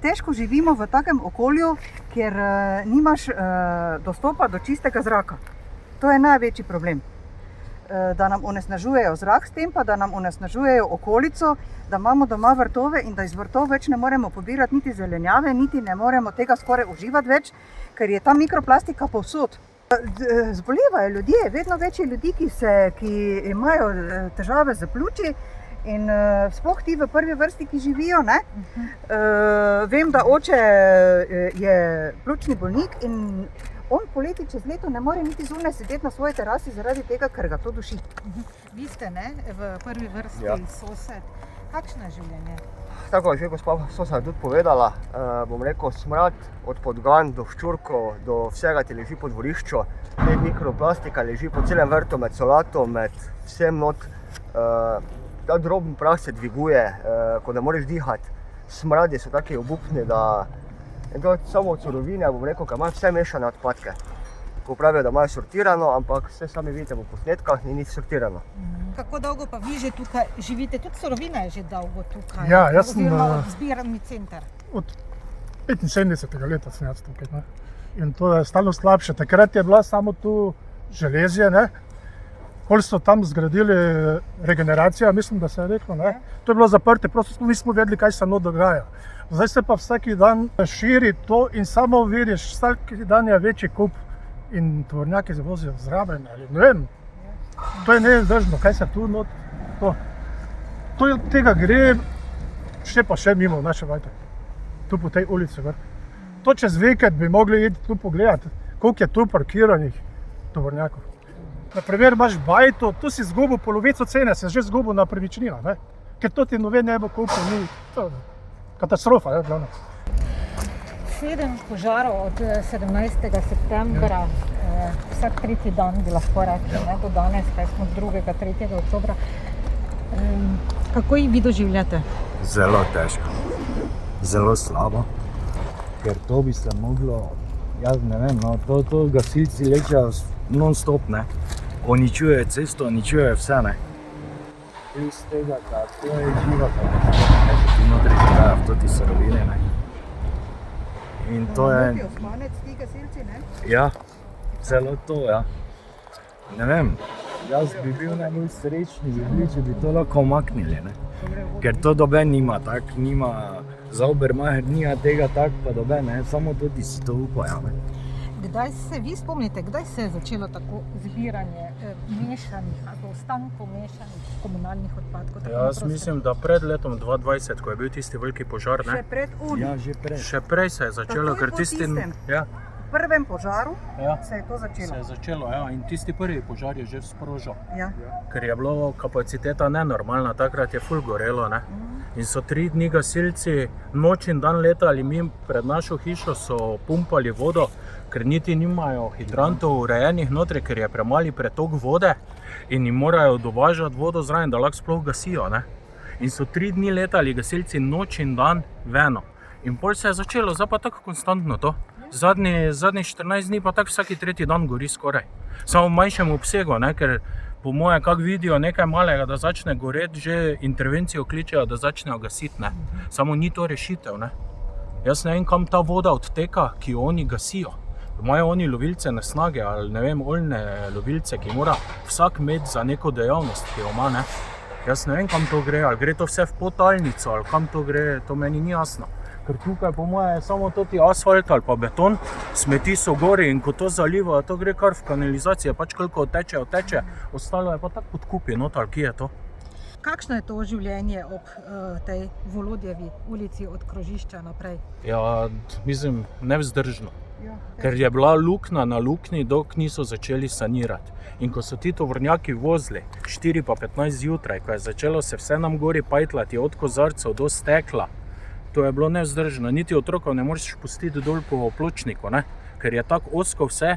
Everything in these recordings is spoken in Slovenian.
težko živimo v takem okolju, kjer nimaš dostopa do čistega zraka. To je največji problem. Da nam onesnažujejo zrak, s tem pa, da nam onesnažujejo okolico, da imamo doma vrtove in da iz vrtov več ne moremo pobirati niti zelenjave, niti ne moremo tega skoraj uživati več, ker je ta mikroplastika povsod. Zbolevajo ljudje, vedno več je ljudi, ki imajo težave z pljuči in sploh ti v prvi vrsti, ki živijo. Ne? Vem, da oče je pljučni bolnik in on poleti čez leto ne more niti zunaj sedeti na svoji terasi zaradi tega, ker ga to duši. Vi ste v prvi vrsti sosed. Kakšno je življenje? Tako je že gospa sosed tudi povedala, bom rekel, smrad od podgan do ščurkov, do vsega ti leži po dvorišču. Mikroplastika leži po celem vrtu, med solato, med vsem not. Ta droben prah se dviguje, ko ne moreš dihati. Smradi so taki obupni, da in to samo od surovine, bom rekel, ker imajo vse mešane odpadke. Ko pravijo, da imajo sortirano, ampak vse sami vidite po posnetkah, ni nič sortirano. Kako dolgo pa vi že tukaj živite? Tudi surovina je že dolgo tukaj. Ja, jaz sem zbirni center. Od 75. leta sem jaz tukaj. Ne? In to je stalno slabše. Takrat je bila samo tu železje, ne? Pol so tam zgradili regeneracijo, mislim, da se je reklo. Ne? To je bilo zaprte, prosto nismo vedeli, kaj se dogaja. Zdaj se pa vsaki dan širi to in samo vidiš, vsaki dan je večji kup in tovornjaki se vozijo zraven. Ne vem, to je nevzdržno, kaj se tu not. To tega gre še mimo naše vajte, tu po tej ulici. To čez vikend bi mogli iti tu pogledati, koliko je tu parkiranih tovornjakov. Naprimer imaš bajto, tu si izgubil polovico cene, si že izgubil na premičnino, ne? Ker to ti noben ne bo kupil, ni katastrofa. 7 požarov od 17. septembra, vsak tretji dan bi lahko rekli, ne, do danes, kaj smo 2. 3. oktobra. Kako jih vi doživljate? Zelo težko, zelo slabo, ker to bi se moglo, jaz ne vem, no, to gasilci lečejo non-stop, ne, uničujejo cesto, uničujejo vse, ne. Iz tega, da to je živa katastrofa, ne, ti notri živajo v toti surovine, ne. In to je... Osmanec, ti gasilci, ne? Ja, celo to, ja. Ne vem, jaz bi bil najbolj srečni, če bi to lahko omaknili, ne. Ker to doben nima, tak, nima, za Obermajer nima tega tak, pa doben, ne, samo tudi si to upajo, ne. Kdaj se vi spomnite, kdaj se je začelo tako zbiranje mešanih, ali ostankov mešanih komunalnih odpadkov? Jaz mislim, da pred letom 2020, ko je bil tisti veliki požar, ne? Še pred unijo. Ja, že prej. Še prej se je začelo, ker tisti... Ja. V prvem požaru Ja. se je to začelo. Se je začelo, ja, in tisti prvi požar je že sprožil. Ja. Ker je bilo kapaciteta nenormalna, takrat je ful gorelo, ne? In so 3 dni gasilci noč in dan letali mi pred našo hišo, so pumpali vodo, ker niti nimajo hidrantov urejenih notri, ker je premali pretok vode in jim morajo dovažati vodo zraven, da lahko sploh gasijo, ne? In so 3 dni letali gasilci noč in dan veno. In pol se je začelo, zdaj pa tako konstantno to. Zadnjih 14 dni pa tako vsaki tretji dan gori skoraj. Samo v manjšem obsegu, ne, ker po moje, kak vidijo nekaj malega, da začne goreti, že intervencijo kličejo, da začnejo gasiti, ne. Samo ni to rešitev, ne. Jaz ne vem, kam ta voda odteka, ki jo oni gasijo. Imajo oni lovilce na snage ali ne vem, oljne lovilce, ki mora vsak imeti za neko dejavnost, ki jo ima, ne. Jaz ne vem, kam to gre, ali gre to vse v podtalnico, ali kam to gre, to meni ni jasno. Ker tukaj po moje je samo toti asfalt ali pa beton, smeti so gori in ko to zaliva, to gre kar v kanalizacijo, pač koliko teče, ostalo je pa tako podkupi, not ali kje je to. Kakšno je to življenje ob tej Volodjevi ulici od krožišča naprej? Ja, mislim, nevzdržno. Ja. Ker je bila luknja na luknji, dok niso začeli sanirati. In ko so ti tovornjaki vozili 4 pa 15 zjutraj, ko je začelo se vse nam gori pajtlati od kozarcev do stekla, to je bilo nevzdržno. Niti otrokov ne moreš pustiti dol po pločniku, ne? Ker je tako ozko vse,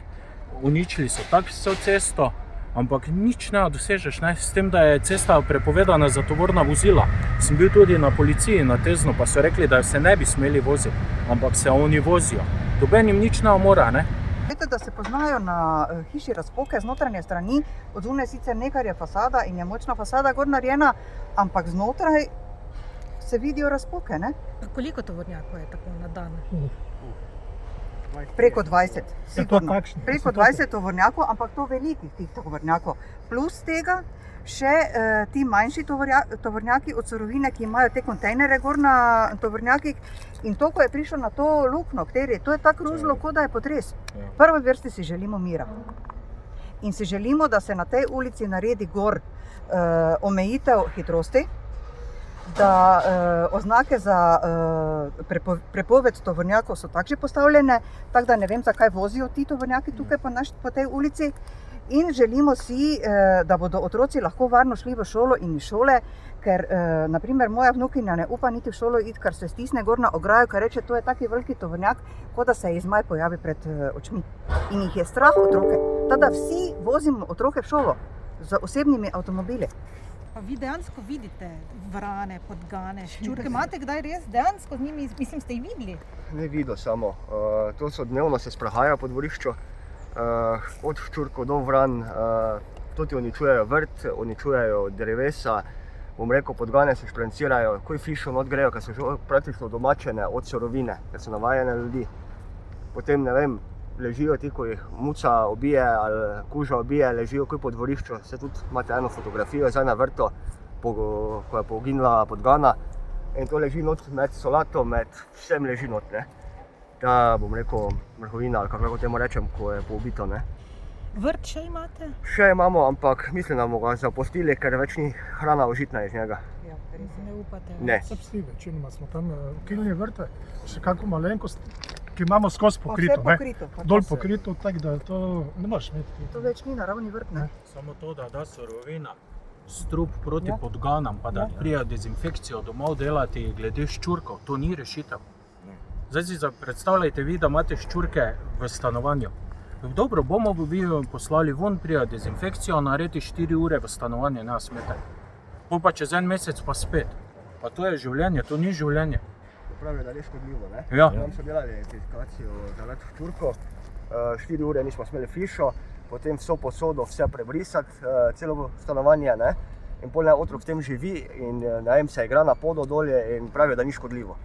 uničili so tako vso cesto, ampak nič ne dosežeš, ne? S tem, da je cesta prepovedana za tovorna vozila. Sem bil tudi na policiji na Teznu, pa so rekli, da se ne bi smeli voziti, ampak se oni vozijo. Doben jim nič ne mora, ne? Veste, da se poznajo na hiši razpoke z notranje strani, od zunaj sicer nekaj je fasada in je močna fasada gor narejena, ampak znotraj se vidijo razpoke, ne? Koliko tovornjakov je tako na dan? Preko 20, Je to sigurno. takšno? Preko 20 tovornjakov, ampak to velikih tih tovornjakov. Plus tega še ti manjši tovornjaki od Surovine, ki imajo te kontejnere gor na tovornjakih. In to, ko je prišlo na to luknjo, to je tako grozilo, kot da je potres. V prvi vrsti si želimo mira. In si želimo, da se na tej ulici naredi gor omejitev hitrosti, da oznake za prepoved tovornjakov so tako že postavljene, tako da ne vem, zakaj vozijo ti tovornjaki tukaj po tej ulici. In želimo si, da bodo otroci lahko varno šli v šolo in iz šole, ker naprimer moja vnukinja ne upa niti v šolo iti, ker se stisne gor na ograjo, ker reče, to je taki veliki tovornjak, kot da se je zmaj pojavi pred očmi. In jih je strah otroke. Tada vsi vozimo otroke v šolo z osebnimi avtomobili. Pa vi dejansko vidite vrane, podgane, ščurke, imate kdaj res dejansko z njimi, mislim, ste jih videli? Ne vidijo samo. To so dnevno se sprehajajo po dvorišču, od ščurkov do vran, tudi uničujejo vrt, uničujejo drevesa, bom rekel, podgane se šprencirajo, ko hišo not grejo, ker so že praktično domačene od Surovine, ker so navajene ljudi. Potem, ne vem, ležijo ti, ko jih muca obije ali kuža obije, ležijo kot po dvorišču. Se tudi imate eno fotografijo zdaj na vrtu, ko je poginila podgana. In to leži not med solato, med vsem leži not, ne. Ta, bom rekel, mrhovina, ali kako temu rečem, ko je poubito, ne. Vrt še imate? Še imamo, ampak mislim, da bomo ga zapustili, ker več ni hrana užitna iz njega. Ne upate? Ne. Se vsi, večinoma smo tam ukinili vrte, še kako malenkost, ki imamo skozi pokrito, Vse pokrito. dol pokrito, tako da to ne moreš imeti. To več ni naravni vrt, ne. Samo to, da da Surovina strup proti podganam, pa da prija dezinfekcijo domov delati glede ščurkov, to ni rešitev. Zdaj si predstavljajte vi, da imate ščurke v stanovanju. Dobro, bomo bi poslali ven, prija dezinfekcijo, naredi 4 ure v stanovanju, ne smete. Pa čez en mesec pa spet. Pa to je življenje, to ni življenje. Pravijo, da je škodljivo, ne? Ja. Tam so delali dezinfekcijo za več ščurkov, 4 ure nismo smeli v hišo, potem vso posodo, vse prebrisati, celo stanovanje, ne? In pol otrok v tem živi in ne vem, se igra na podu dolje in pravijo, da ni škodljivo,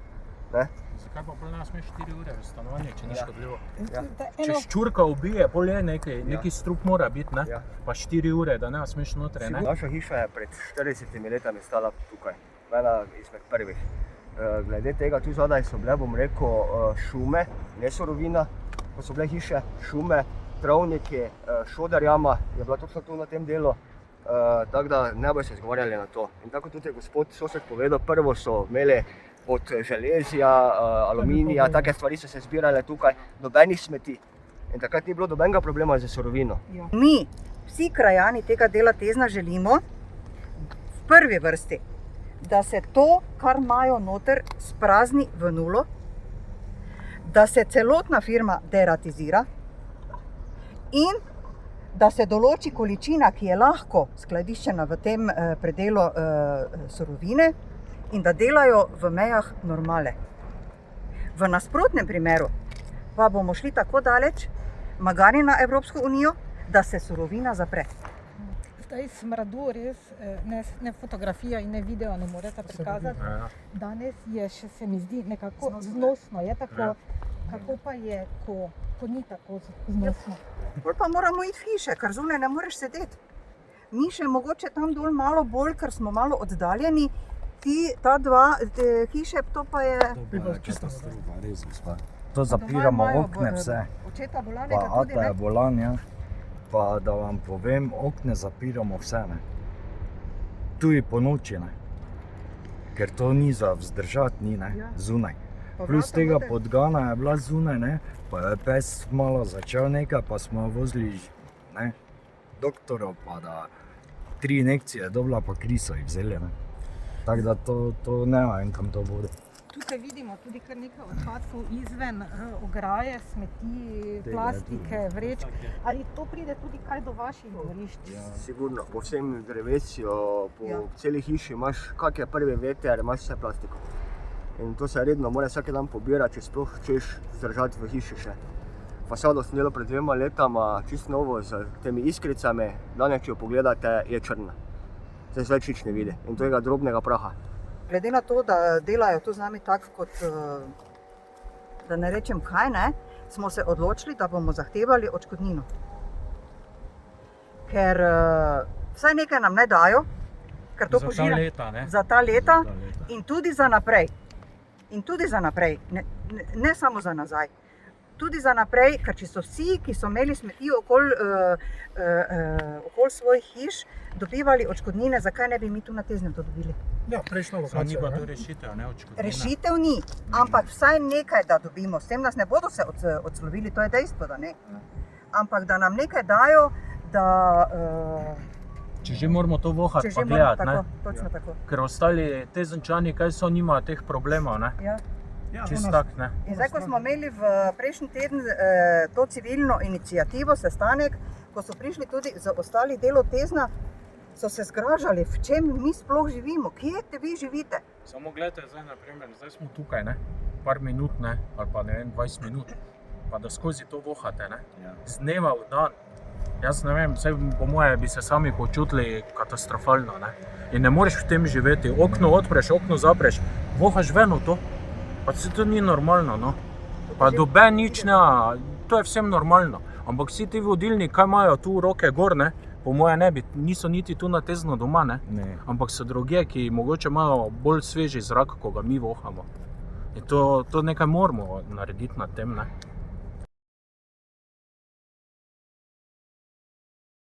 ne? Zakaj pa pol ne smeš 4 ure v stanovanje, če ni Ja. škodljivo? Ja. Če ščurka ubije, pol je neki strup mora biti, ne? Ja. Pa 4 ure, da ne smeš notre, ne? Naša hiša je pred 40 letami stala tukaj, ena izmed prvih. Glede tega, tu zadaj so bile, bom rekel, šume, ne Surovina, ko so bile hiše, šume, travniki, šoder jama je bila točno tu na tem delu, tako da ne bojo se izgovarjali na to. In tako tudi je gospod sosed povedal, prvo so imeli od železja, aluminija, take stvari so se zbirale tukaj, nobenih smeti. In takrat ni bilo nobenega problema z Surovino. Mi, vsi krajani tega dela Tezna, želimo v prvi vrsti, da se to, kar imajo noter, sprazni v nulo, da se celotna firma deratizira in da se določi količina, ki je lahko skladiščena v tem predelu Surovine in da delajo v mejah normale. V nasprotnem primeru pa bomo šli tako daleč, magari na Evropsko unijo, da se Surovina zapre. Zdaj smradu res ne fotografija in ne video ne morete prikazati. Ja. Danes je še, se mi zdi, nekako znosno. Je tako, kako pa je, ko ni tako znosno? Bolj pa moramo iti v hiše, ker zunaj ne moreš sedeti. Mi še mogoče tam dol malo bolj, ker smo malo oddaljeni. Ta dva hiše, to pa je... Katastrofa, res, gospa. To zapiramo okne vse, Očeta pa bolanega tudi, ata je ne? bolan, ja. Pa da vam povem, okne zapiramo vse, ne. Tudi po noči, ne. Ker to ni za vzdržati, ni, ne, Ja. zunaj. Pa Plus vrata tega noter. podgana je bila zunaj, ne, pa je pes malo začel nekaj, pa smo vozili, ne, doktorov, pa da 3 injekcije dobila, pa kri so jih vzeli, ne. Tako da to ne vem, kam to vodi. Tukaj vidimo tudi kar nekaj odpadkov izven ograje, smeti, Tega je plastike, vrečk. Ali to pride tudi kaj do vaših dvorišč? Sigurno, po vsem drevesju, po Ja. celi hiši imaš, kak je prvi veter, imaš vse plastiko. In to se redno mora vsak dan pobirati, če sploh češ zdržati v hiši še. Fasado sem delal pred 2 letama, čisto novo, z temi iskricami, danes, če jo pogledate, je črna. Se več nič ne vidi in to je drobnega praha. glede na to, da delajo to z nami tako kot, da ne rečem kaj, ne, smo se odločili, da bomo zahtevali odškodnino. Ker vsaj nekaj nam ne dajo, ker to požira za ta leta in tudi za naprej. In tudi za naprej, ne samo za nazaj. Tudi za naprej, ker če so vsi, ki so imeli smeti okoli svojih hiš, dobivali odškodnine, zakaj ne bi mi tu na Teznem to dobili? Ja, prejšnja Ni lokacija. pa ne. to rešitev, ne odškodnina. Rešitev ni, ampak vsaj nekaj, da dobimo. S tem nas ne bodo se odslovili, to je dejstvo, da ne. Ampak da nam nekaj dajo, da... Če že moramo to vohati, Če že pa moramo gledati, tako, ne? točno tako. Ker ostali Tezenčani, kaj so, nimajo teh problemov, ne? Ja. Ja, Čist ona- tak, ne? In zdaj, ko smo imeli v prejšnji teden to civilno inicijativo, sestanek, ko so prišli tudi z ostalih delov Tezna, so se zgražali, v čem mi sploh živimo, kje te vi živite. Samo gledajte, zdaj, naprimer, zdaj smo tukaj, ne? Par minut, ne? Ali pa ne vem, 20 minut. Pa da skozi to vohate, ne? Ja. Z dneva v dan. Jaz ne vem, vse po moje bi se sami počutili katastrofalno, ne? In ne moreš v tem živeti. Okno odpreš, okno zapreš, vohaš ven v to. Pa se to ni normalno, no. Pa doben nič ne, to je vsem normalno. Ampak vsi ti vodilni, kaj imajo tu roke gor, ne? Po moje ne bi, niso niti tu na Tezno doma, ne? Ne. Ampak so drugje, ki mogoče imajo bolj sveži zrak, ko ga mi vohamo. In to nekaj moramo narediti na tem, ne?